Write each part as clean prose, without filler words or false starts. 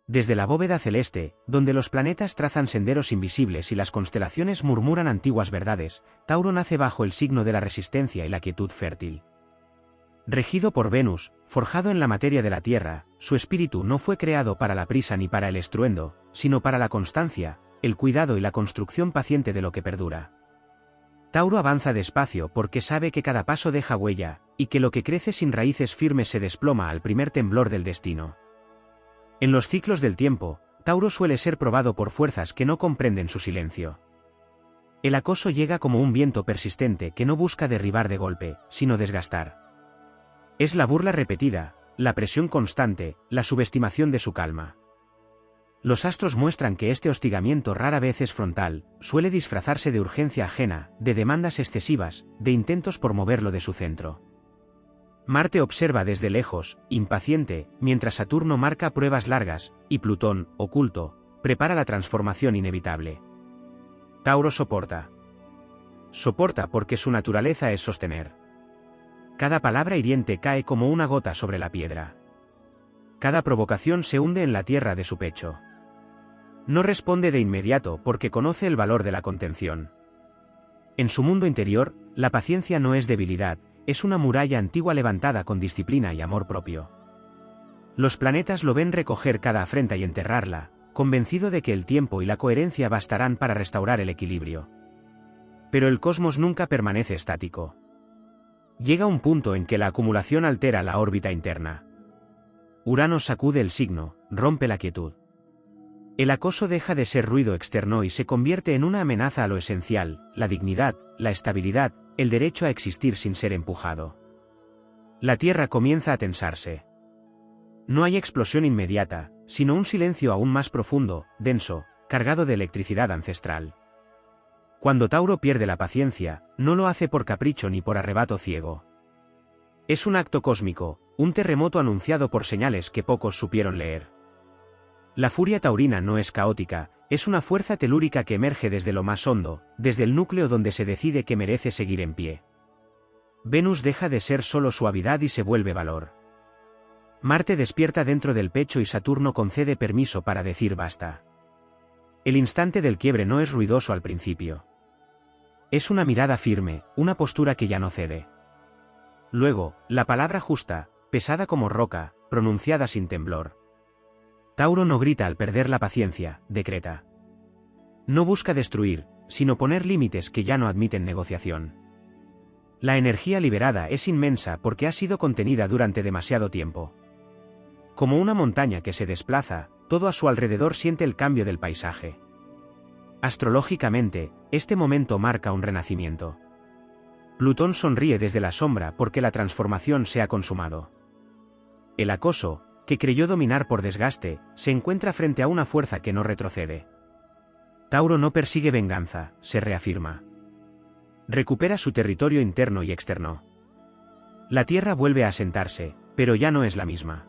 Desde la bóveda celeste, donde los planetas trazan senderos invisibles y las constelaciones murmuran antiguas verdades, Tauro nace bajo el signo de la resistencia y la quietud fértil. Regido por Venus, forjado en la materia de la Tierra, su espíritu no fue creado para la prisa ni para el estruendo, sino para la constancia, el cuidado y la construcción paciente de lo que perdura. Tauro avanza despacio porque sabe que cada paso deja huella, y que lo que crece sin raíces firmes se desploma al primer temblor del destino. En los ciclos del tiempo, Tauro suele ser probado por fuerzas que no comprenden su silencio. El acoso llega como un viento persistente que no busca derribar de golpe, sino desgastar. Es la burla repetida, la presión constante, la subestimación de su calma. Los astros muestran que este hostigamiento rara vez es frontal, suele disfrazarse de urgencia ajena, de demandas excesivas, de intentos por moverlo de su centro. Marte observa desde lejos, impaciente, mientras Saturno marca pruebas largas, y Plutón, oculto, prepara la transformación inevitable. Tauro soporta. Soporta porque su naturaleza es sostener. Cada palabra hiriente cae como una gota sobre la piedra. Cada provocación se hunde en la tierra de su pecho. No responde de inmediato porque conoce el valor de la contención. En su mundo interior, la paciencia no es debilidad, es una muralla antigua levantada con disciplina y amor propio. Los planetas lo ven recoger cada afrenta y enterrarla, convencido de que el tiempo y la coherencia bastarán para restaurar el equilibrio. Pero el cosmos nunca permanece estático. Llega un punto en que la acumulación altera la órbita interna. Urano sacude el signo, rompe la quietud. El acoso deja de ser ruido externo y se convierte en una amenaza a lo esencial, la dignidad, la estabilidad, el derecho a existir sin ser empujado. La Tierra comienza a tensarse. No hay explosión inmediata, sino un silencio aún más profundo, denso, cargado de electricidad ancestral. Cuando Tauro pierde la paciencia, no lo hace por capricho ni por arrebato ciego. Es un acto cósmico, un terremoto anunciado por señales que pocos supieron leer. La furia taurina no es caótica, es una fuerza telúrica que emerge desde lo más hondo, desde el núcleo donde se decide que merece seguir en pie. Venus deja de ser solo suavidad y se vuelve valor. Marte despierta dentro del pecho y Saturno concede permiso para decir basta. El instante del quiebre no es ruidoso al principio. Es una mirada firme, una postura que ya no cede. Luego, la palabra justa, pesada como roca, pronunciada sin temblor. Tauro no grita al perder la paciencia, decreta. No busca destruir, sino poner límites que ya no admiten negociación. La energía liberada es inmensa porque ha sido contenida durante demasiado tiempo. Como una montaña que se desplaza, todo a su alrededor siente el cambio del paisaje. Astrológicamente, este momento marca un renacimiento. Plutón sonríe desde la sombra porque la transformación se ha consumado. El acoso, que creyó dominar por desgaste, se encuentra frente a una fuerza que no retrocede. Tauro no persigue venganza, se reafirma. Recupera su territorio interno y externo. La Tierra vuelve a asentarse, pero ya no es la misma.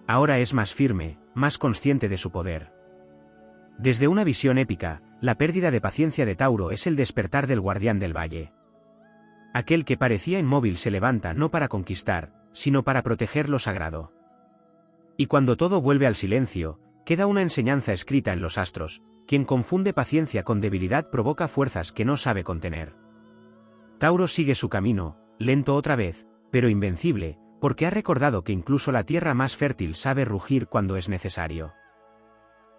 Ahora es más firme, más consciente de su poder. Desde una visión épica, la pérdida de paciencia de Tauro es el despertar del guardián del valle. Aquel que parecía inmóvil se levanta no para conquistar, sino para proteger lo sagrado. Y cuando todo vuelve al silencio, queda una enseñanza escrita en los astros: quien confunde paciencia con debilidad provoca fuerzas que no sabe contener. Tauro sigue su camino, lento otra vez, pero invencible, porque ha recordado que incluso la tierra más fértil sabe rugir cuando es necesario.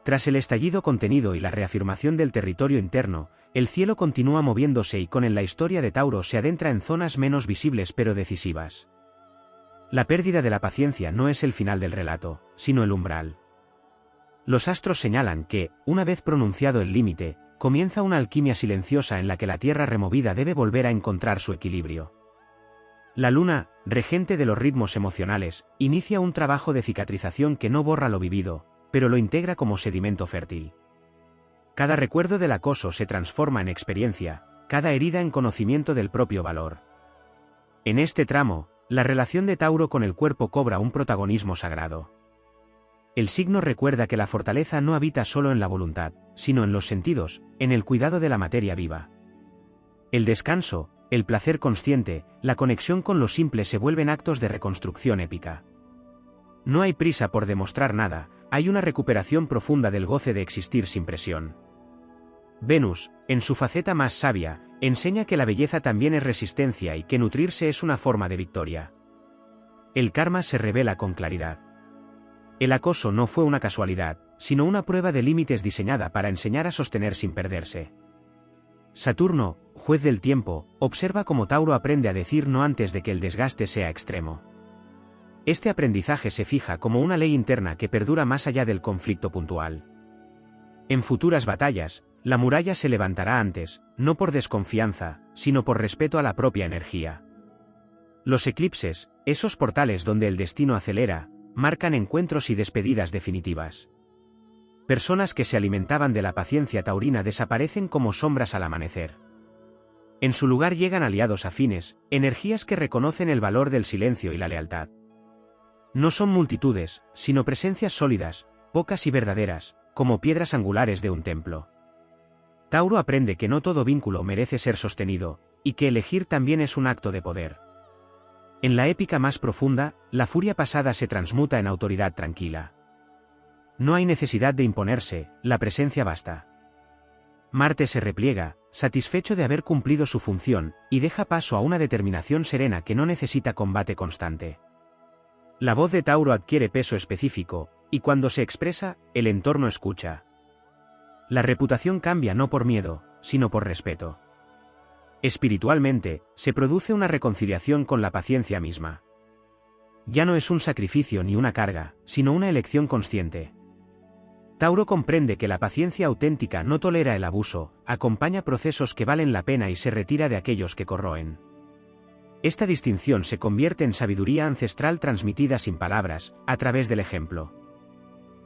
Tras el estallido contenido y la reafirmación del territorio interno, el cielo continúa moviéndose y con él la historia de Tauro se adentra en zonas menos visibles pero decisivas. La pérdida de la paciencia no es el final del relato, sino el umbral. Los astros señalan que, una vez pronunciado el límite, comienza una alquimia silenciosa en la que la tierra removida debe volver a encontrar su equilibrio. La luna, regente de los ritmos emocionales, inicia un trabajo de cicatrización que no borra lo vivido, pero lo integra como sedimento fértil. Cada recuerdo del acoso se transforma en experiencia, cada herida en conocimiento del propio valor. En este tramo, la relación de Tauro con el cuerpo cobra un protagonismo sagrado. El signo recuerda que la fortaleza no habita solo en la voluntad, sino en los sentidos, en el cuidado de la materia viva. El descanso, el placer consciente, la conexión con lo simple se vuelven actos de reconstrucción épica. No hay prisa por demostrar nada, hay una recuperación profunda del goce de existir sin presión. Venus, en su faceta más sabia, enseña que la belleza también es resistencia y que nutrirse es una forma de victoria. El karma se revela con claridad. El acoso no fue una casualidad, sino una prueba de límites diseñada para enseñar a sostener sin perderse. Saturno, juez del tiempo, observa cómo Tauro aprende a decir no antes de que el desgaste sea extremo. Este aprendizaje se fija como una ley interna que perdura más allá del conflicto puntual. En futuras batallas, la muralla se levantará antes, no por desconfianza, sino por respeto a la propia energía. Los eclipses, esos portales donde el destino acelera, marcan encuentros y despedidas definitivas. Personas que se alimentaban de la paciencia taurina desaparecen como sombras al amanecer. En su lugar llegan aliados afines, energías que reconocen el valor del silencio y la lealtad. No son multitudes, sino presencias sólidas, pocas y verdaderas, como piedras angulares de un templo. Tauro aprende que no todo vínculo merece ser sostenido, y que elegir también es un acto de poder. En la épica más profunda, la furia pasada se transmuta en autoridad tranquila. No hay necesidad de imponerse, la presencia basta. Marte se repliega, satisfecho de haber cumplido su función, y deja paso a una determinación serena que no necesita combate constante. La voz de Tauro adquiere peso específico, y cuando se expresa, el entorno escucha. La reputación cambia no por miedo, sino por respeto. Espiritualmente, se produce una reconciliación con la paciencia misma. Ya no es un sacrificio ni una carga, sino una elección consciente. Tauro comprende que la paciencia auténtica no tolera el abuso, acompaña procesos que valen la pena y se retira de aquellos que corroen. Esta distinción se convierte en sabiduría ancestral transmitida sin palabras, a través del ejemplo.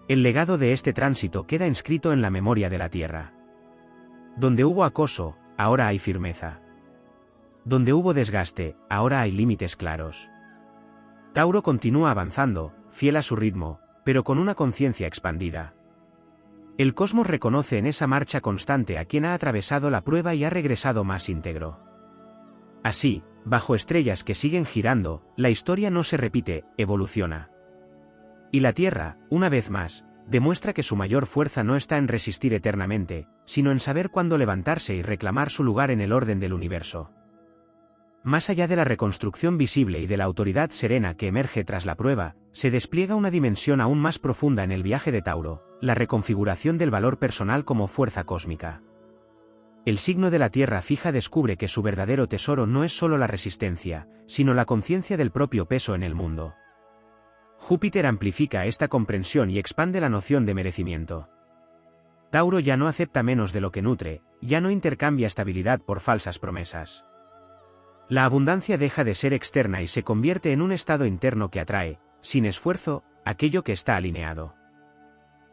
El legado de este tránsito queda inscrito en la memoria de la tierra. Donde hubo acoso, ahora hay firmeza. Donde hubo desgaste, ahora hay límites claros. Tauro continúa avanzando, fiel a su ritmo, pero con una conciencia expandida. El cosmos reconoce en esa marcha constante a quien ha atravesado la prueba y ha regresado más íntegro. Así, bajo estrellas que siguen girando, la historia no se repite, evoluciona. Y la Tierra, una vez más, demuestra que su mayor fuerza no está en resistir eternamente, sino en saber cuándo levantarse y reclamar su lugar en el orden del universo. Más allá de la reconstrucción visible y de la autoridad serena que emerge tras la prueba, se despliega una dimensión aún más profunda en el viaje de Tauro, la reconfiguración del valor personal como fuerza cósmica. El signo de la Tierra fija descubre que su verdadero tesoro no es solo la resistencia, sino la conciencia del propio peso en el mundo. Júpiter amplifica esta comprensión y expande la noción de merecimiento. Tauro ya no acepta menos de lo que nutre, ya no intercambia estabilidad por falsas promesas. La abundancia deja de ser externa y se convierte en un estado interno que atrae, sin esfuerzo, aquello que está alineado.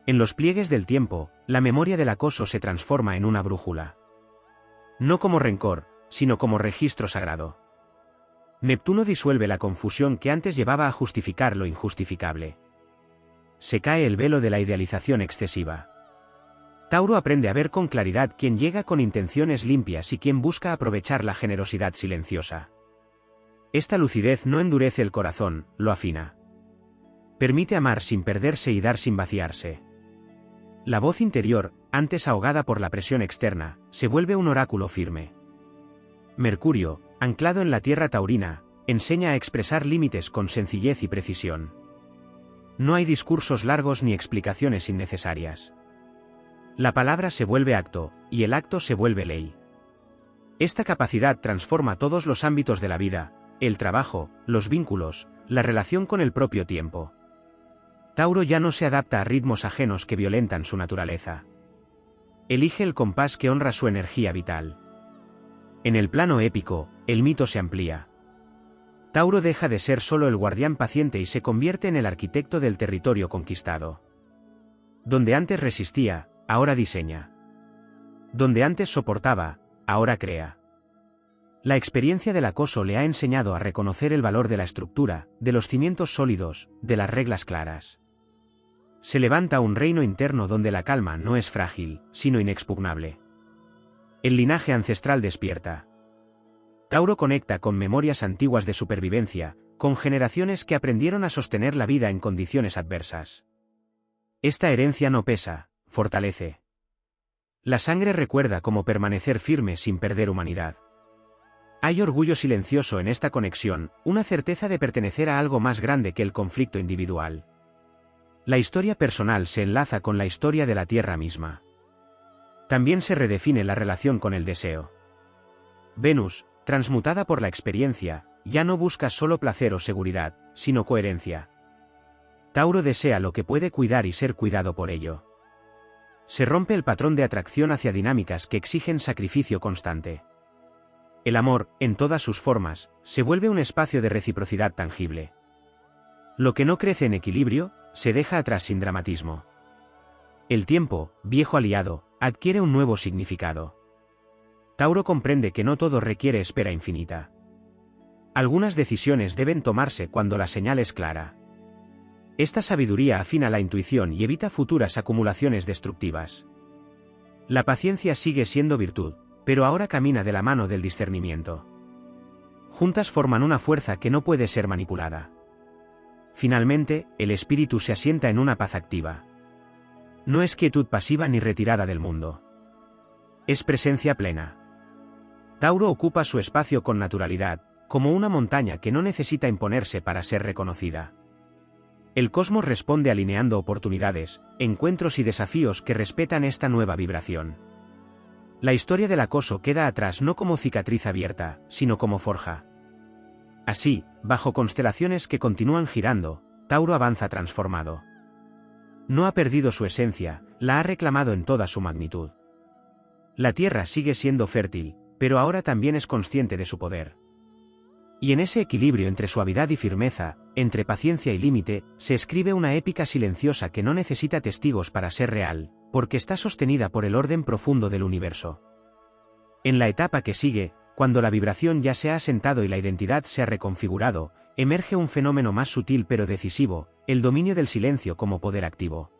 En los pliegues del tiempo, la memoria del acoso se transforma en una brújula. No como rencor, sino como registro sagrado. Neptuno disuelve la confusión que antes llevaba a justificar lo injustificable. Se cae el velo de la idealización excesiva. Tauro aprende a ver con claridad quién llega con intenciones limpias y quién busca aprovechar la generosidad silenciosa. Esta lucidez no endurece el corazón, lo afina. Permite amar sin perderse y dar sin vaciarse. La voz interior, antes ahogada por la presión externa, se vuelve un oráculo firme. Mercurio, anclado en la tierra taurina, enseña a expresar límites con sencillez y precisión. No hay discursos largos ni explicaciones innecesarias. La palabra se vuelve acto, y el acto se vuelve ley. Esta capacidad transforma todos los ámbitos de la vida, el trabajo, los vínculos, la relación con el propio tiempo. Tauro ya no se adapta a ritmos ajenos que violentan su naturaleza. Elige el compás que honra su energía vital. En el plano épico, el mito se amplía. Tauro deja de ser solo el guardián paciente y se convierte en el arquitecto del territorio conquistado. Donde antes resistía, ahora diseña. Donde antes soportaba, ahora crea. La experiencia del acoso le ha enseñado a reconocer el valor de la estructura, de los cimientos sólidos, de las reglas claras. Se levanta un reino interno donde la calma no es frágil, sino inexpugnable. El linaje ancestral despierta. Tauro conecta con memorias antiguas de supervivencia, con generaciones que aprendieron a sostener la vida en condiciones adversas. Esta herencia no pesa, fortalece. La sangre recuerda cómo permanecer firme sin perder humanidad. Hay orgullo silencioso en esta conexión, una certeza de pertenecer a algo más grande que el conflicto individual. La historia personal se enlaza con la historia de la Tierra misma. También se redefine la relación con el deseo. Venus, transmutada por la experiencia, ya no busca solo placer o seguridad, sino coherencia. Tauro desea lo que puede cuidar y ser cuidado por ello. Se rompe el patrón de atracción hacia dinámicas que exigen sacrificio constante. El amor, en todas sus formas, se vuelve un espacio de reciprocidad tangible. Lo que no crece en equilibrio, se deja atrás sin dramatismo. El tiempo, viejo aliado, adquiere un nuevo significado. Tauro comprende que no todo requiere espera infinita. Algunas decisiones deben tomarse cuando la señal es clara. Esta sabiduría afina la intuición y evita futuras acumulaciones destructivas. La paciencia sigue siendo virtud, pero ahora camina de la mano del discernimiento. Juntas forman una fuerza que no puede ser manipulada. Finalmente, el espíritu se asienta en una paz activa. No es quietud pasiva ni retirada del mundo. Es presencia plena. Tauro ocupa su espacio con naturalidad, como una montaña que no necesita imponerse para ser reconocida. El cosmos responde alineando oportunidades, encuentros y desafíos que respetan esta nueva vibración. La historia del acoso queda atrás no como cicatriz abierta, sino como forja. Así, bajo constelaciones que continúan girando, Tauro avanza transformado. No ha perdido su esencia, la ha reclamado en toda su magnitud. La Tierra sigue siendo fértil, pero ahora también es consciente de su poder. Y en ese equilibrio entre suavidad y firmeza, entre paciencia y límite, se escribe una épica silenciosa que no necesita testigos para ser real, porque está sostenida por el orden profundo del universo. En la etapa que sigue, cuando la vibración ya se ha asentado y la identidad se ha reconfigurado, emerge un fenómeno más sutil pero decisivo, el dominio del silencio como poder activo.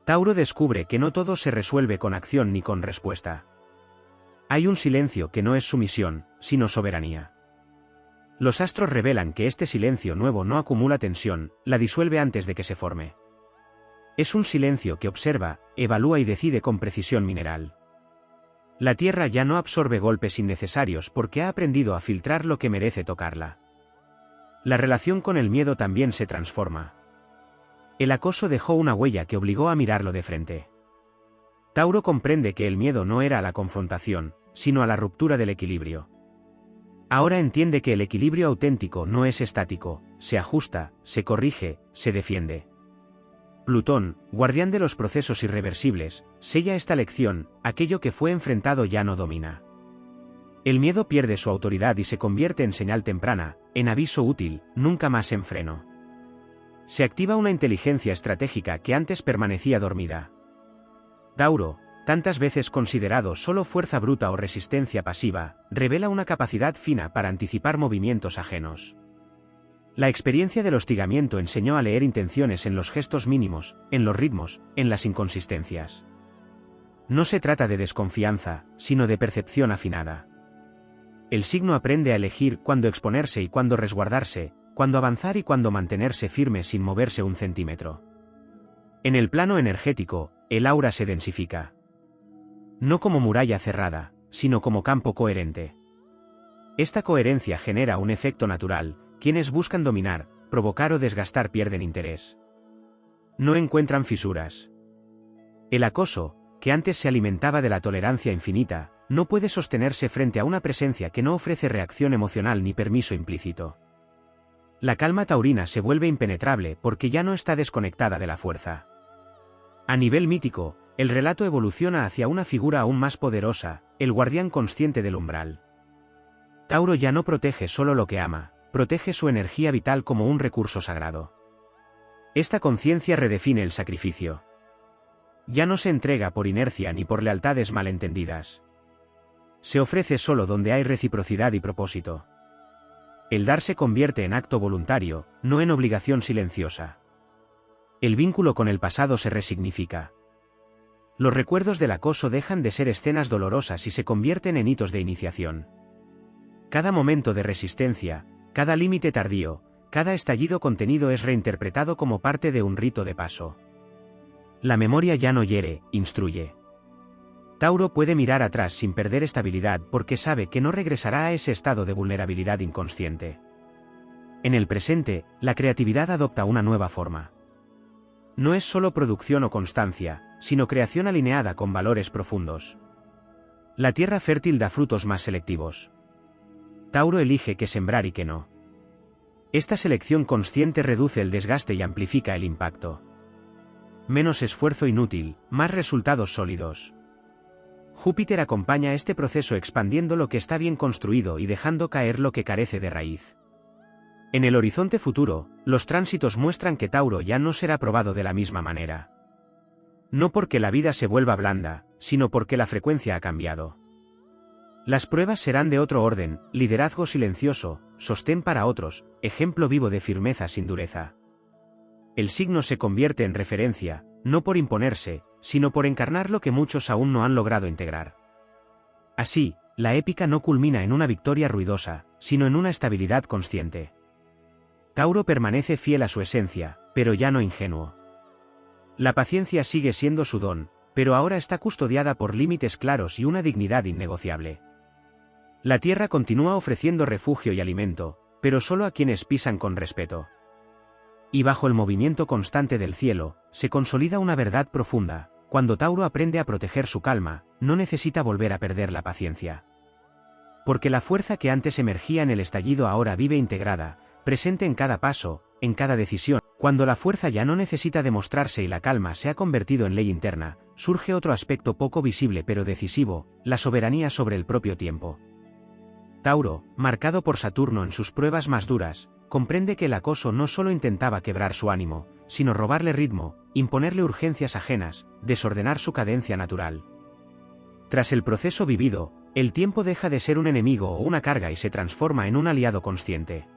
Tauro descubre que no todo se resuelve con acción ni con respuesta. Hay un silencio que no es sumisión, sino soberanía. Los astros revelan que este silencio nuevo no acumula tensión, la disuelve antes de que se forme. Es un silencio que observa, evalúa y decide con precisión mineral. La Tierra ya no absorbe golpes innecesarios porque ha aprendido a filtrar lo que merece tocarla. La relación con el miedo también se transforma. El acoso dejó una huella que obligó a mirarlo de frente. Tauro comprende que el miedo no era a la confrontación, sino a la ruptura del equilibrio. Ahora entiende que el equilibrio auténtico no es estático, se ajusta, se corrige, se defiende. Plutón, guardián de los procesos irreversibles, sella esta lección: aquello que fue enfrentado ya no domina. El miedo pierde su autoridad y se convierte en señal temprana, en aviso útil, nunca más en freno. Se activa una inteligencia estratégica que antes permanecía dormida. Tauro, tantas veces considerado solo fuerza bruta o resistencia pasiva, revela una capacidad fina para anticipar movimientos ajenos. La experiencia del hostigamiento enseñó a leer intenciones en los gestos mínimos, en los ritmos, en las inconsistencias. No se trata de desconfianza, sino de percepción afinada. El signo aprende a elegir cuándo exponerse y cuándo resguardarse, cuándo avanzar y cuándo mantenerse firme sin moverse un centímetro. En el plano energético, el aura se densifica. No como muralla cerrada, sino como campo coherente. Esta coherencia genera un efecto natural: quienes buscan dominar, provocar o desgastar pierden interés. No encuentran fisuras. El acoso, que antes se alimentaba de la tolerancia infinita, no puede sostenerse frente a una presencia que no ofrece reacción emocional ni permiso implícito. La calma taurina se vuelve impenetrable porque ya no está desconectada de la fuerza. A nivel mítico, el relato evoluciona hacia una figura aún más poderosa, el guardián consciente del umbral. Tauro ya no protege solo lo que ama, protege su energía vital como un recurso sagrado. Esta conciencia redefine el sacrificio. Ya no se entrega por inercia ni por lealtades malentendidas. Se ofrece solo donde hay reciprocidad y propósito. El dar se convierte en acto voluntario, no en obligación silenciosa. El vínculo con el pasado se resignifica. Los recuerdos del acoso dejan de ser escenas dolorosas y se convierten en hitos de iniciación. Cada momento de resistencia, Cada límite tardío, cada estallido contenido es reinterpretado como parte de un rito de paso. La memoria ya no hiere, instruye. Tauro puede mirar atrás sin perder estabilidad porque sabe que no regresará a ese estado de vulnerabilidad inconsciente. En el presente, la creatividad adopta una nueva forma. No es solo producción o constancia, sino creación alineada con valores profundos. La tierra fértil da frutos más selectivos. Tauro elige qué sembrar y qué no. Esta selección consciente reduce el desgaste y amplifica el impacto. Menos esfuerzo inútil, más resultados sólidos. Júpiter acompaña este proceso expandiendo lo que está bien construido y dejando caer lo que carece de raíz. En el horizonte futuro, los tránsitos muestran que Tauro ya no será probado de la misma manera. No porque la vida se vuelva blanda, sino porque la frecuencia ha cambiado. Las pruebas serán de otro orden: liderazgo silencioso, sostén para otros, ejemplo vivo de firmeza sin dureza. El signo se convierte en referencia, no por imponerse, sino por encarnar lo que muchos aún no han logrado integrar. Así, la épica no culmina en una victoria ruidosa, sino en una estabilidad consciente. Tauro permanece fiel a su esencia, pero ya no ingenuo. La paciencia sigue siendo su don, pero ahora está custodiada por límites claros y una dignidad innegociable. La tierra continúa ofreciendo refugio y alimento, pero solo a quienes pisan con respeto. Y bajo el movimiento constante del cielo, se consolida una verdad profunda: cuando Tauro aprende a proteger su calma, no necesita volver a perder la paciencia. Porque la fuerza que antes emergía en el estallido ahora vive integrada, presente en cada paso, en cada decisión. Cuando la fuerza ya no necesita demostrarse y la calma se ha convertido en ley interna, surge otro aspecto poco visible pero decisivo: la soberanía sobre el propio tiempo. Tauro, marcado por Saturno en sus pruebas más duras, comprende que el acoso no solo intentaba quebrar su ánimo, sino robarle ritmo, imponerle urgencias ajenas, desordenar su cadencia natural. Tras el proceso vivido, el tiempo deja de ser un enemigo o una carga y se transforma en un aliado consciente.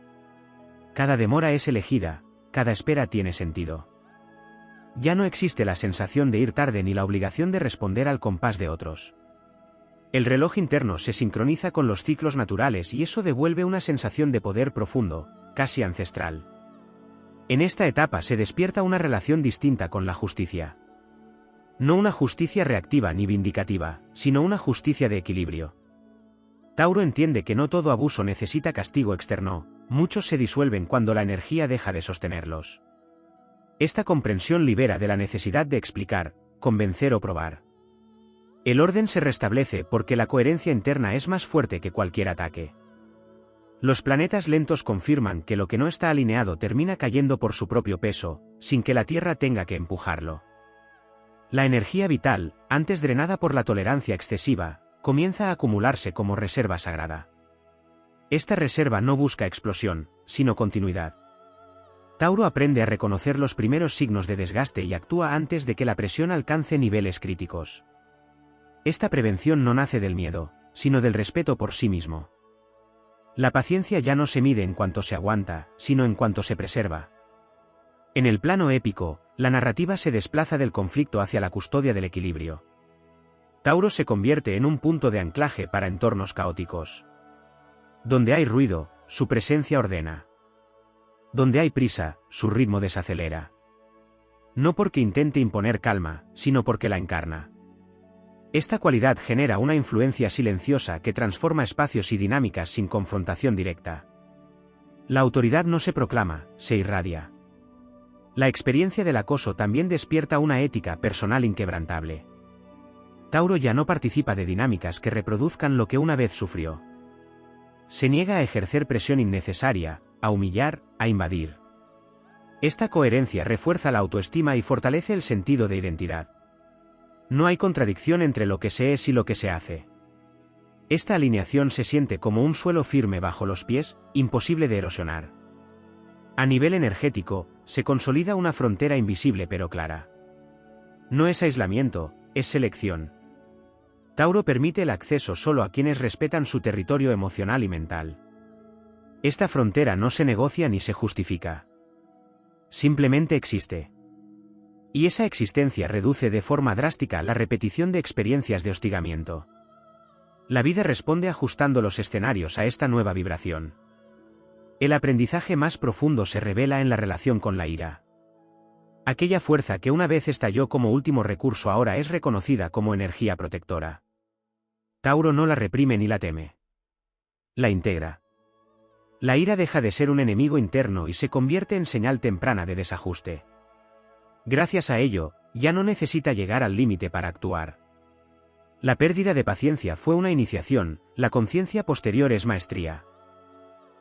Cada demora es elegida, cada espera tiene sentido. Ya no existe la sensación de ir tarde ni la obligación de responder al compás de otros. El reloj interno se sincroniza con los ciclos naturales y eso devuelve una sensación de poder profundo, casi ancestral. En esta etapa se despierta una relación distinta con la justicia. No una justicia reactiva ni vindicativa, sino una justicia de equilibrio. Tauro entiende que no todo abuso necesita castigo externo, muchos se disuelven cuando la energía deja de sostenerlos. Esta comprensión libera de la necesidad de explicar, convencer o probar. El orden se restablece porque la coherencia interna es más fuerte que cualquier ataque. Los planetas lentos confirman que lo que no está alineado termina cayendo por su propio peso, sin que la Tierra tenga que empujarlo. La energía vital, antes drenada por la tolerancia excesiva, comienza a acumularse como reserva sagrada. Esta reserva no busca explosión, sino continuidad. Tauro aprende a reconocer los primeros signos de desgaste y actúa antes de que la presión alcance niveles críticos. Esta prevención no nace del miedo, sino del respeto por sí mismo. La paciencia ya no se mide en cuanto se aguanta, sino en cuanto se preserva. En el plano épico, la narrativa se desplaza del conflicto hacia la custodia del equilibrio. Tauro se convierte en un punto de anclaje para entornos caóticos. Donde hay ruido, su presencia ordena. Donde hay prisa, su ritmo desacelera. No porque intente imponer calma, sino porque la encarna. Esta cualidad genera una influencia silenciosa que transforma espacios y dinámicas sin confrontación directa. La autoridad no se proclama, se irradia. La experiencia del acoso también despierta una ética personal inquebrantable. Tauro ya no participa de dinámicas que reproduzcan lo que una vez sufrió. Se niega a ejercer presión innecesaria, a humillar, a invadir. Esta coherencia refuerza la autoestima y fortalece el sentido de identidad. No hay contradicción entre lo que se es y lo que se hace. Esta alineación se siente como un suelo firme bajo los pies, imposible de erosionar. A nivel energético, se consolida una frontera invisible pero clara. No es aislamiento, es selección. Tauro permite el acceso solo a quienes respetan su territorio emocional y mental. Esta frontera no se negocia ni se justifica. Simplemente existe. Y esa existencia reduce de forma drástica la repetición de experiencias de hostigamiento. La vida responde ajustando los escenarios a esta nueva vibración. El aprendizaje más profundo se revela en la relación con la ira. Aquella fuerza que una vez estalló como último recurso ahora es reconocida como energía protectora. Tauro no la reprime ni la teme. La integra. La ira deja de ser un enemigo interno y se convierte en señal temprana de desajuste. Gracias a ello, ya no necesita llegar al límite para actuar. La pérdida de paciencia fue una iniciación, la conciencia posterior es maestría.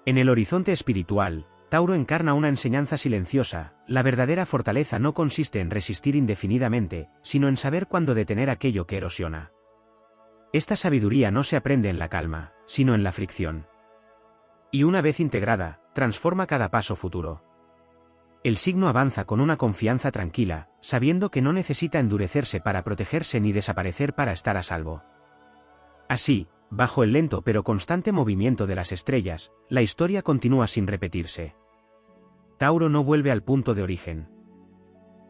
En el horizonte espiritual, Tauro encarna una enseñanza silenciosa: la verdadera fortaleza no consiste en resistir indefinidamente, sino en saber cuándo detener aquello que erosiona. Esta sabiduría no se aprende en la calma, sino en la fricción. Y una vez integrada, transforma cada paso futuro. El signo avanza con una confianza tranquila, sabiendo que no necesita endurecerse para protegerse ni desaparecer para estar a salvo. Así, bajo el lento pero constante movimiento de las estrellas, la historia continúa sin repetirse. Tauro no vuelve al punto de origen.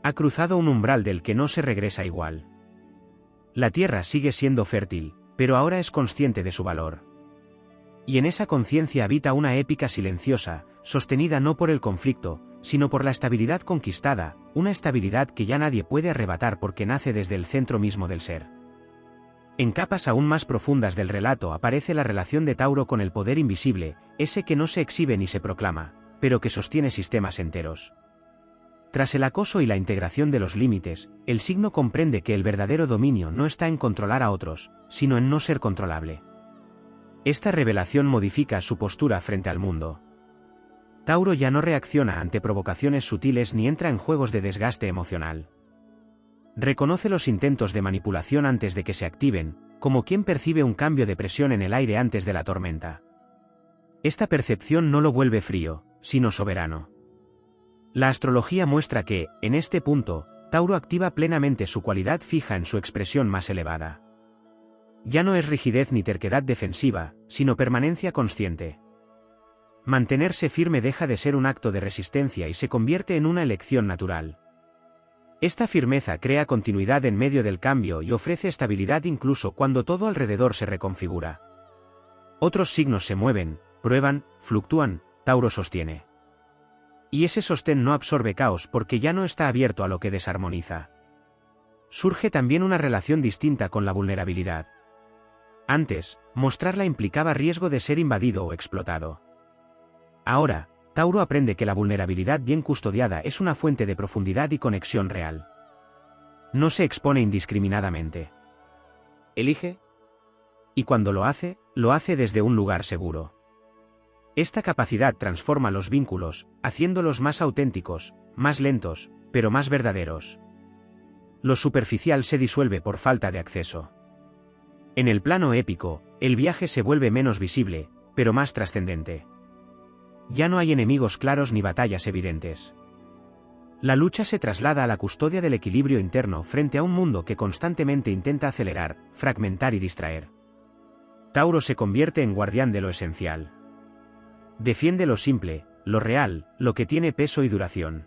Ha cruzado un umbral del que no se regresa igual. La tierra sigue siendo fértil, pero ahora es consciente de su valor. Y en esa conciencia habita una épica silenciosa, sostenida no por el conflicto, sino por la estabilidad conquistada, una estabilidad que ya nadie puede arrebatar porque nace desde el centro mismo del ser. En capas aún más profundas del relato aparece la relación de Tauro con el poder invisible, ese que no se exhibe ni se proclama, pero que sostiene sistemas enteros. Tras el acoso y la integración de los límites, el signo comprende que el verdadero dominio no está en controlar a otros, sino en no ser controlable. Esta revelación modifica su postura frente al mundo. Tauro ya no reacciona ante provocaciones sutiles ni entra en juegos de desgaste emocional. Reconoce los intentos de manipulación antes de que se activen, como quien percibe un cambio de presión en el aire antes de la tormenta. Esta percepción no lo vuelve frío, sino soberano. La astrología muestra que, en este punto, Tauro activa plenamente su cualidad fija en su expresión más elevada. Ya no es rigidez ni terquedad defensiva, sino permanencia consciente. Mantenerse firme deja de ser un acto de resistencia y se convierte en una elección natural. Esta firmeza crea continuidad en medio del cambio y ofrece estabilidad incluso cuando todo alrededor se reconfigura. Otros signos se mueven, prueban, fluctúan, Tauro sostiene. Y ese sostén no absorbe caos porque ya no está abierto a lo que desarmoniza. Surge también una relación distinta con la vulnerabilidad. Antes, mostrarla implicaba riesgo de ser invadido o explotado. Ahora, Tauro aprende que la vulnerabilidad bien custodiada es una fuente de profundidad y conexión real. No se expone indiscriminadamente. Elige. Y cuando lo hace desde un lugar seguro. Esta capacidad transforma los vínculos, haciéndolos más auténticos, más lentos, pero más verdaderos. Lo superficial se disuelve por falta de acceso. En el plano épico, el viaje se vuelve menos visible, pero más trascendente. Ya no hay enemigos claros ni batallas evidentes. La lucha se traslada a la custodia del equilibrio interno frente a un mundo que constantemente intenta acelerar, fragmentar y distraer. Tauro se convierte en guardián de lo esencial. Defiende lo simple, lo real, lo que tiene peso y duración.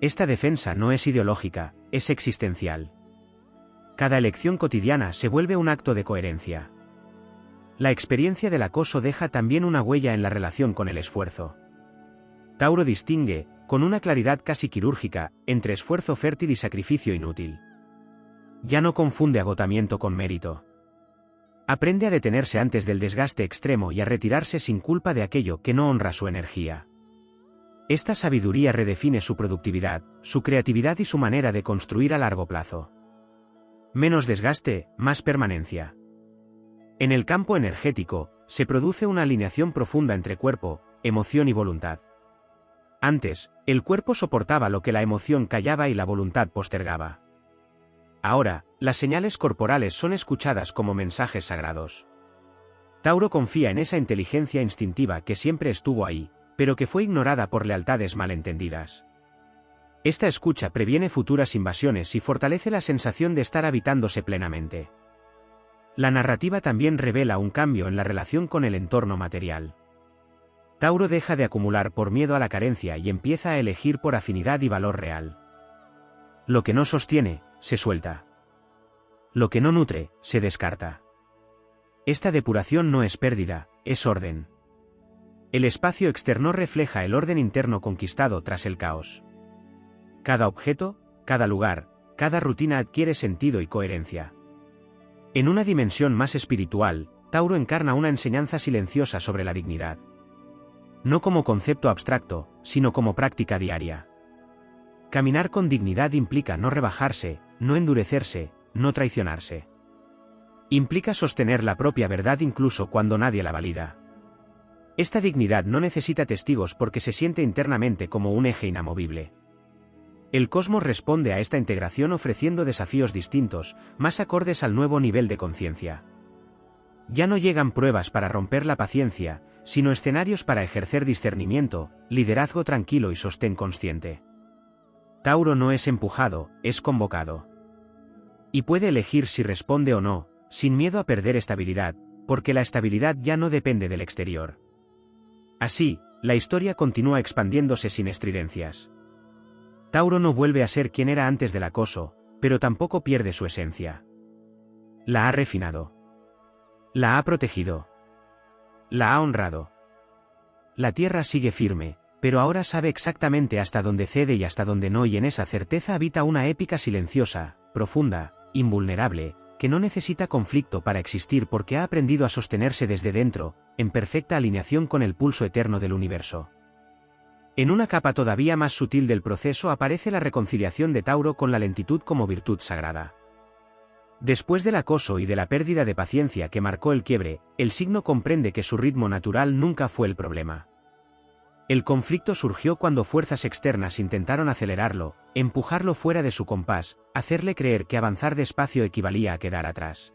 Esta defensa no es ideológica, es existencial. Cada elección cotidiana se vuelve un acto de coherencia. La experiencia del acoso deja también una huella en la relación con el esfuerzo. Tauro distingue, con una claridad casi quirúrgica, entre esfuerzo fértil y sacrificio inútil. Ya no confunde agotamiento con mérito. Aprende a detenerse antes del desgaste extremo y a retirarse sin culpa de aquello que no honra su energía. Esta sabiduría redefine su productividad, su creatividad y su manera de construir a largo plazo. Menos desgaste, más permanencia. En el campo energético, se produce una alineación profunda entre cuerpo, emoción y voluntad. Antes, el cuerpo soportaba lo que la emoción callaba y la voluntad postergaba. Ahora, las señales corporales son escuchadas como mensajes sagrados. Tauro confía en esa inteligencia instintiva que siempre estuvo ahí, pero que fue ignorada por lealtades malentendidas. Esta escucha previene futuras invasiones y fortalece la sensación de estar habitándose plenamente. La narrativa también revela un cambio en la relación con el entorno material. Tauro deja de acumular por miedo a la carencia y empieza a elegir por afinidad y valor real. Lo que no sostiene, se suelta. Lo que no nutre, se descarta. Esta depuración no es pérdida, es orden. El espacio externo refleja el orden interno conquistado tras el caos. Cada objeto, cada lugar, cada rutina adquiere sentido y coherencia. En una dimensión más espiritual, Tauro encarna una enseñanza silenciosa sobre la dignidad. No como concepto abstracto, sino como práctica diaria. Caminar con dignidad implica no rebajarse, no endurecerse, no traicionarse. Implica sostener la propia verdad incluso cuando nadie la valida. Esta dignidad no necesita testigos porque se siente internamente como un eje inamovible. El cosmos responde a esta integración ofreciendo desafíos distintos, más acordes al nuevo nivel de conciencia. Ya no llegan pruebas para romper la paciencia, sino escenarios para ejercer discernimiento, liderazgo tranquilo y sostén consciente. Tauro no es empujado, es convocado. Y puede elegir si responde o no, sin miedo a perder estabilidad, porque la estabilidad ya no depende del exterior. Así, la historia continúa expandiéndose sin estridencias. Tauro no vuelve a ser quien era antes del acoso, pero tampoco pierde su esencia. La ha refinado. La ha protegido. La ha honrado. La tierra sigue firme, pero ahora sabe exactamente hasta dónde cede y hasta dónde no, y en esa certeza habita una épica silenciosa, profunda, invulnerable, que no necesita conflicto para existir porque ha aprendido a sostenerse desde dentro, en perfecta alineación con el pulso eterno del universo. En una capa todavía más sutil del proceso aparece la reconciliación de Tauro con la lentitud como virtud sagrada. Después del acoso y de la pérdida de paciencia que marcó el quiebre, el signo comprende que su ritmo natural nunca fue el problema. El conflicto surgió cuando fuerzas externas intentaron acelerarlo, empujarlo fuera de su compás, hacerle creer que avanzar despacio equivalía a quedar atrás.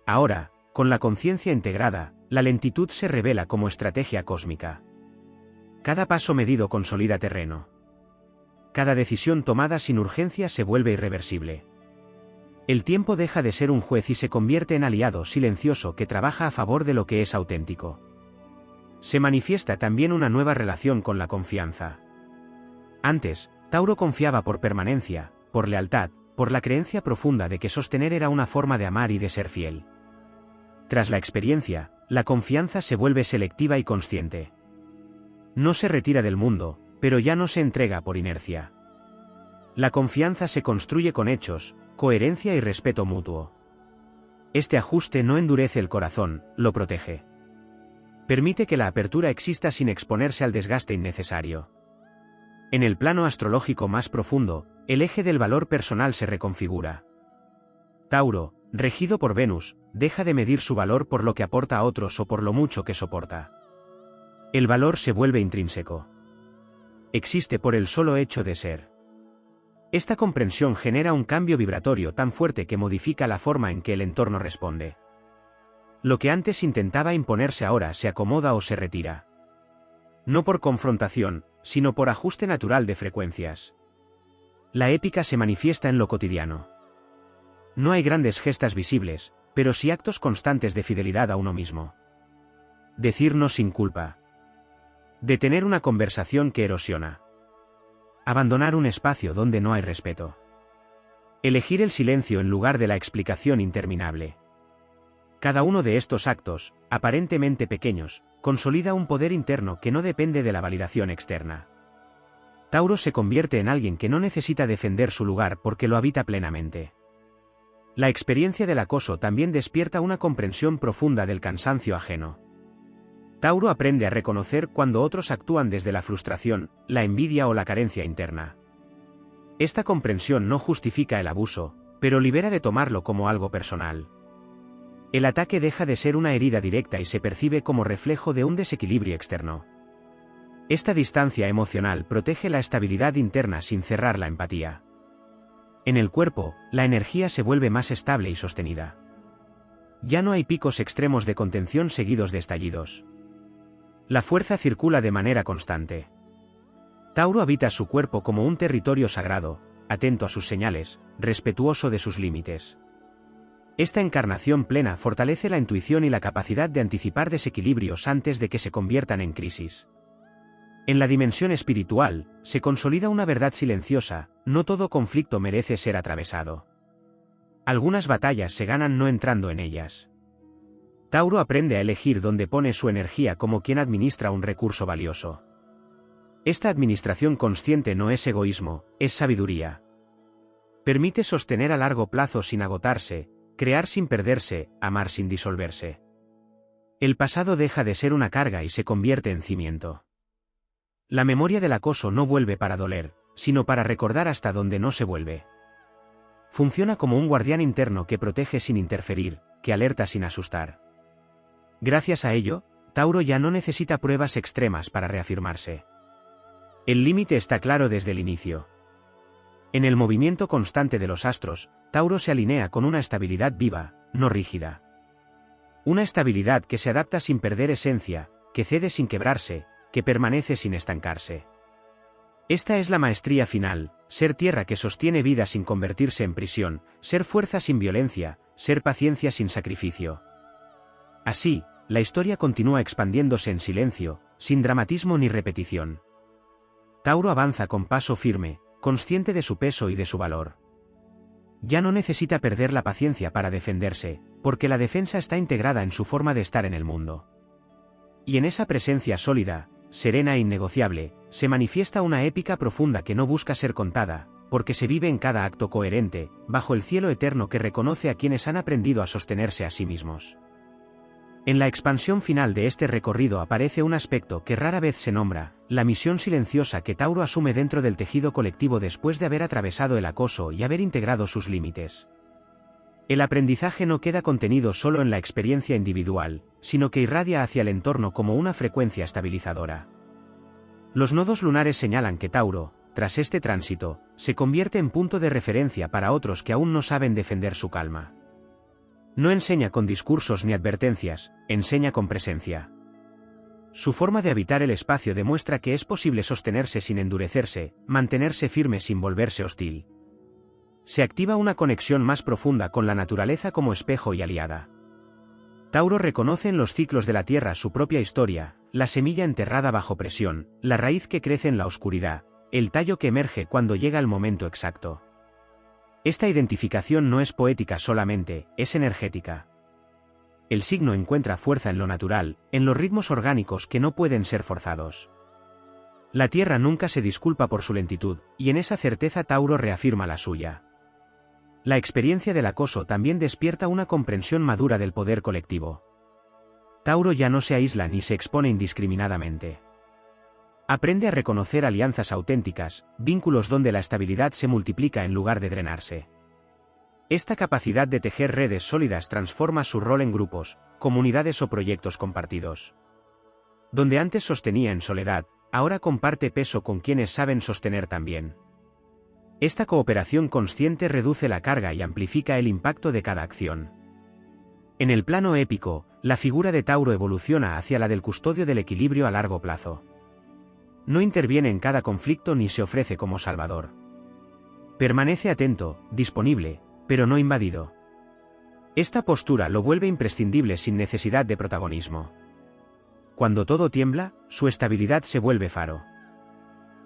Ahora, con la conciencia integrada, la lentitud se revela como estrategia cósmica. Cada paso medido consolida terreno. Cada decisión tomada sin urgencia se vuelve irreversible. El tiempo deja de ser un juez y se convierte en aliado silencioso que trabaja a favor de lo que es auténtico. Se manifiesta también una nueva relación con la confianza. Antes, Tauro confiaba por permanencia, por lealtad, por la creencia profunda de que sostener era una forma de amar y de ser fiel. Tras la experiencia, la confianza se vuelve selectiva y consciente. No se retira del mundo, pero ya no se entrega por inercia. La confianza se construye con hechos, coherencia y respeto mutuo. Este ajuste no endurece el corazón, lo protege. Permite que la apertura exista sin exponerse al desgaste innecesario. En el plano astrológico más profundo, el eje del valor personal se reconfigura. Tauro, regido por Venus, deja de medir su valor por lo que aporta a otros o por lo mucho que soporta. El valor se vuelve intrínseco. Existe por el solo hecho de ser. Esta comprensión genera un cambio vibratorio tan fuerte que modifica la forma en que el entorno responde. Lo que antes intentaba imponerse ahora se acomoda o se retira. No por confrontación, sino por ajuste natural de frecuencias. La épica se manifiesta en lo cotidiano. No hay grandes gestas visibles, pero sí actos constantes de fidelidad a uno mismo. Decir no sin culpa. Detener una conversación que erosiona. Abandonar un espacio donde no hay respeto. Elegir el silencio en lugar de la explicación interminable. Cada uno de estos actos, aparentemente pequeños, consolida un poder interno que no depende de la validación externa. Tauro se convierte en alguien que no necesita defender su lugar porque lo habita plenamente. La experiencia del acoso también despierta una comprensión profunda del cansancio ajeno. Tauro aprende a reconocer cuando otros actúan desde la frustración, la envidia o la carencia interna. Esta comprensión no justifica el abuso, pero libera de tomarlo como algo personal. El ataque deja de ser una herida directa y se percibe como reflejo de un desequilibrio externo. Esta distancia emocional protege la estabilidad interna sin cerrar la empatía. En el cuerpo, la energía se vuelve más estable y sostenida. Ya no hay picos extremos de contención seguidos de estallidos. La fuerza circula de manera constante. Tauro habita su cuerpo como un territorio sagrado, atento a sus señales, respetuoso de sus límites. Esta encarnación plena fortalece la intuición y la capacidad de anticipar desequilibrios antes de que se conviertan en crisis. En la dimensión espiritual, se consolida una verdad silenciosa: no todo conflicto merece ser atravesado. Algunas batallas se ganan no entrando en ellas. Tauro aprende a elegir dónde pone su energía como quien administra un recurso valioso. Esta administración consciente no es egoísmo, es sabiduría. Permite sostener a largo plazo sin agotarse, crear sin perderse, amar sin disolverse. El pasado deja de ser una carga y se convierte en cimiento. La memoria del acoso no vuelve para doler, sino para recordar hasta donde no se vuelve. Funciona como un guardián interno que protege sin interferir, que alerta sin asustar. Gracias a ello, Tauro ya no necesita pruebas extremas para reafirmarse. El límite está claro desde el inicio. En el movimiento constante de los astros, Tauro se alinea con una estabilidad viva, no rígida. Una estabilidad que se adapta sin perder esencia, que cede sin quebrarse, que permanece sin estancarse. Esta es la maestría final, ser tierra que sostiene vida sin convertirse en prisión, ser fuerza sin violencia, ser paciencia sin sacrificio. Así, la historia continúa expandiéndose en silencio, sin dramatismo ni repetición. Tauro avanza con paso firme, consciente de su peso y de su valor. Ya no necesita perder la paciencia para defenderse, porque la defensa está integrada en su forma de estar en el mundo. Y en esa presencia sólida, serena e innegociable, se manifiesta una épica profunda que no busca ser contada, porque se vive en cada acto coherente, bajo el cielo eterno que reconoce a quienes han aprendido a sostenerse a sí mismos. En la expansión final de este recorrido aparece un aspecto que rara vez se nombra, la misión silenciosa que Tauro asume dentro del tejido colectivo después de haber atravesado el acoso y haber integrado sus límites. El aprendizaje no queda contenido solo en la experiencia individual, sino que irradia hacia el entorno como una frecuencia estabilizadora. Los nodos lunares señalan que Tauro, tras este tránsito, se convierte en punto de referencia para otros que aún no saben defender su calma. No enseña con discursos ni advertencias, enseña con presencia. Su forma de habitar el espacio demuestra que es posible sostenerse sin endurecerse, mantenerse firme sin volverse hostil. Se activa una conexión más profunda con la naturaleza como espejo y aliada. Tauro reconoce en los ciclos de la Tierra su propia historia, la semilla enterrada bajo presión, la raíz que crece en la oscuridad, el tallo que emerge cuando llega el momento exacto. Esta identificación no es poética solamente, es energética. El signo encuentra fuerza en lo natural, en los ritmos orgánicos que no pueden ser forzados. La Tierra nunca se disculpa por su lentitud, y en esa certeza Tauro reafirma la suya. La experiencia del acoso también despierta una comprensión madura del poder colectivo. Tauro ya no se aísla ni se expone indiscriminadamente. Aprende a reconocer alianzas auténticas, vínculos donde la estabilidad se multiplica en lugar de drenarse. Esta capacidad de tejer redes sólidas transforma su rol en grupos, comunidades o proyectos compartidos. Donde antes sostenía en soledad, ahora comparte peso con quienes saben sostener también. Esta cooperación consciente reduce la carga y amplifica el impacto de cada acción. En el plano épico, la figura de Tauro evoluciona hacia la del custodio del equilibrio a largo plazo. No interviene en cada conflicto ni se ofrece como salvador. Permanece atento, disponible, pero no invadido. Esta postura lo vuelve imprescindible sin necesidad de protagonismo. Cuando todo tiembla, su estabilidad se vuelve faro.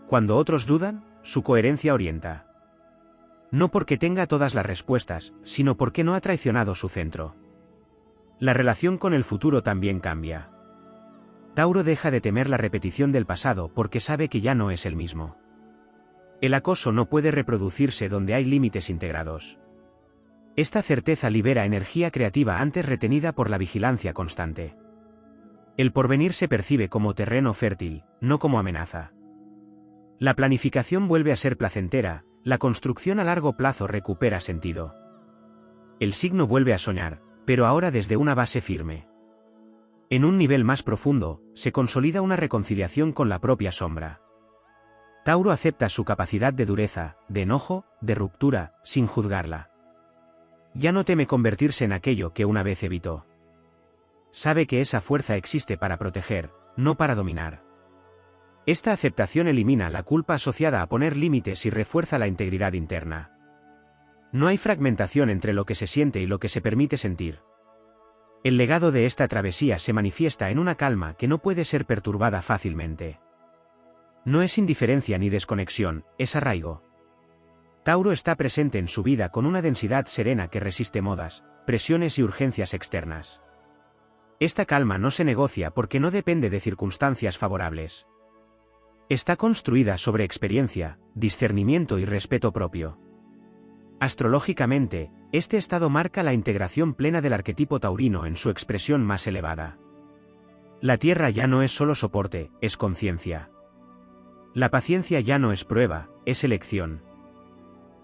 Cuando otros dudan, su coherencia orienta. No porque tenga todas las respuestas, sino porque no ha traicionado su centro. La relación con el futuro también cambia. Tauro deja de temer la repetición del pasado porque sabe que ya no es el mismo. El acoso no puede reproducirse donde hay límites integrados. Esta certeza libera energía creativa antes retenida por la vigilancia constante. El porvenir se percibe como terreno fértil, no como amenaza. La planificación vuelve a ser placentera, la construcción a largo plazo recupera sentido. El signo vuelve a soñar, pero ahora desde una base firme. En un nivel más profundo, se consolida una reconciliación con la propia sombra. Tauro acepta su capacidad de dureza, de enojo, de ruptura, sin juzgarla. Ya no teme convertirse en aquello que una vez evitó. Sabe que esa fuerza existe para proteger, no para dominar. Esta aceptación elimina la culpa asociada a poner límites y refuerza la integridad interna. No hay fragmentación entre lo que se siente y lo que se permite sentir. El legado de esta travesía se manifiesta en una calma que no puede ser perturbada fácilmente. No es indiferencia ni desconexión, es arraigo. Tauro está presente en su vida con una densidad serena que resiste modas, presiones y urgencias externas. Esta calma no se negocia porque no depende de circunstancias favorables. Está construida sobre experiencia, discernimiento y respeto propio. Astrológicamente, este estado marca la integración plena del arquetipo taurino en su expresión más elevada. La tierra ya no es solo soporte, es conciencia. La paciencia ya no es prueba, es elección.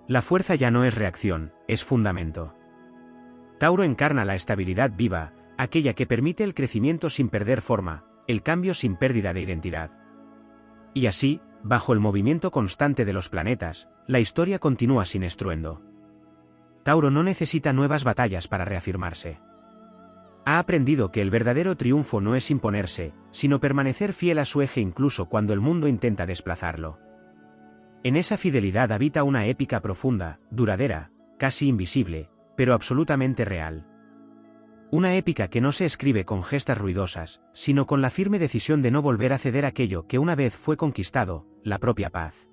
La fuerza ya no es reacción, es fundamento. Tauro encarna la estabilidad viva, aquella que permite el crecimiento sin perder forma, el cambio sin pérdida de identidad. Y así, bajo el movimiento constante de los planetas, la historia continúa sin estruendo. Tauro no necesita nuevas batallas para reafirmarse. Ha aprendido que el verdadero triunfo no es imponerse, sino permanecer fiel a su eje incluso cuando el mundo intenta desplazarlo. En esa fidelidad habita una épica profunda, duradera, casi invisible, pero absolutamente real. Una épica que no se escribe con gestas ruidosas, sino con la firme decisión de no volver a ceder aquello que una vez fue conquistado, la propia paz.